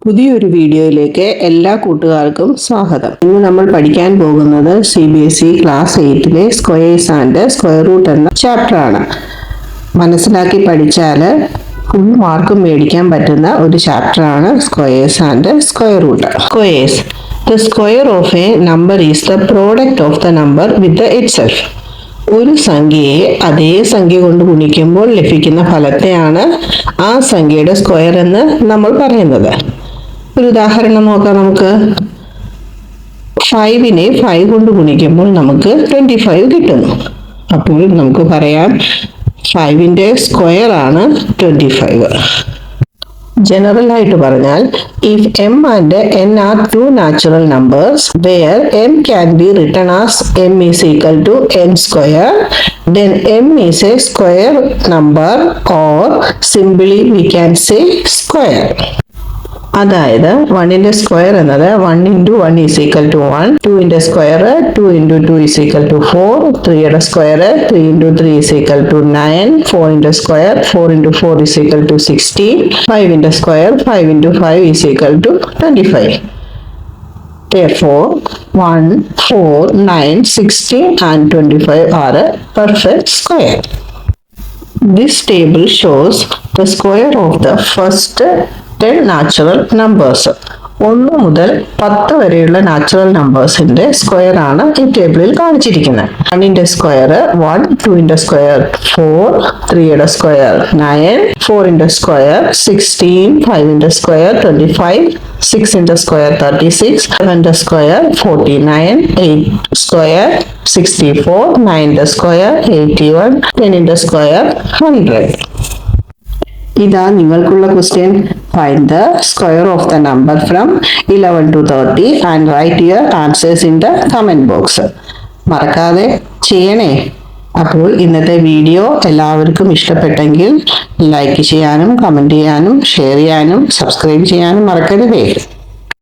പുതിയൊരു വീഡിയോയിലേക്ക് എല്ലാ കൂട്ടുകാർക്കും സ്വാഗതം. ഇന്ന് നമ്മൾ പഠിക്കാൻ പോകുന്നത് CBSE class 8 squares and square root എന്ന ചാപ്റ്റർ ആണ്. മനസ്സിലാക്കി പഠിച്ചാൽ ഫുൾ മാർക്കും മേടിക്കാൻ പറ്റുന്ന ഒരു ചാപ്റ്റർ ആണ് squares and square root. Squares. The square of a number is the product of the number with itself. ഒരു സംഖ്യയെ അതേ സംഖ്യ കൊണ്ട് ഗുണിക്കുമ്പോൾ ലഭിക്കുന്ന ഫലത്തെയാണ് ആ സംഖ്യയുടെ സ്ക്വയർ എന്ന് നമ്മൾ പറയുന്നത്. ഒരു ഉദാഹരണം നോക്കാം. നമുക്ക് 5നെ 5 കൊണ്ട് ഗുണിക്കുമ്പോൾ നമുക്ക് 25 കിട്ടുന്നു. അപ്പോൾ നമുക്ക് പറയാം 5ന്റെ സ്ക്വയർ ആണ് 25. ജനറൽ ആയിട്ട് പറഞ്ഞാൽ if m and n are two natural numbers where m can be written as m is equal to n square, then m is a square number, or simply we can say square. അതായത് 1ന്റെ square എന്നത് 1 × 1 is equal to 1, 2ന്റെ square 2 × 2 is equal to 4, 3യുടെ square 3 × 3 is equal to 9, 4ന്റെ square 4 × 4 is equal to 16, 5ന്റെ square 5 × 5 is equal to 25. Therefore 1, 4, 9, 16 and 25 are a perfect square. This table shows the square of the first 10 natural numbers. 1 മുതൽ 10 വരെയുള്ള natural നമ്പേഴ്സിന്റെ square ആണ് ഈ ടേബിളിൽ കാണിച്ചിരിക്കുന്നത്. 1ന്റെ സ്ക്വയർ 1, 2ന്റെ സ്ക്വയർ 4, 3യുടെ സ്ക്വയർ 9, 4ന്റെ സ്ക്വയർ 16, 5ന്റെ സ്ക്വയർ 25, 6ന്റെ സ്ക്വയർ 36, 7ന്റെ സ്ക്വയർ 49, 8 സ്ക്വയർ 64, 9ന്റെ സ്ക്വയർ 81, 10ന്റെ സ്ക്വയർ 100. ഇതാ നിങ്ങൾക്കുള്ള question. Find the square of the number from 11 to 30 and write your answers in the comment box. മറക്കാതെ ചെയ്യണേ. അപ്പോൾ ഇന്നത്തെ വീഡിയോ എല്ലാവർക്കും ഇഷ്ടപ്പെട്ടെങ്കിൽ ലൈക്ക് ചെയ്യാനും കമന്റ് ചെയ്യാനും ഷെയർ ചെയ്യാനും സബ്സ്ക്രൈബ് ചെയ്യാനും മറക്കരുതേ.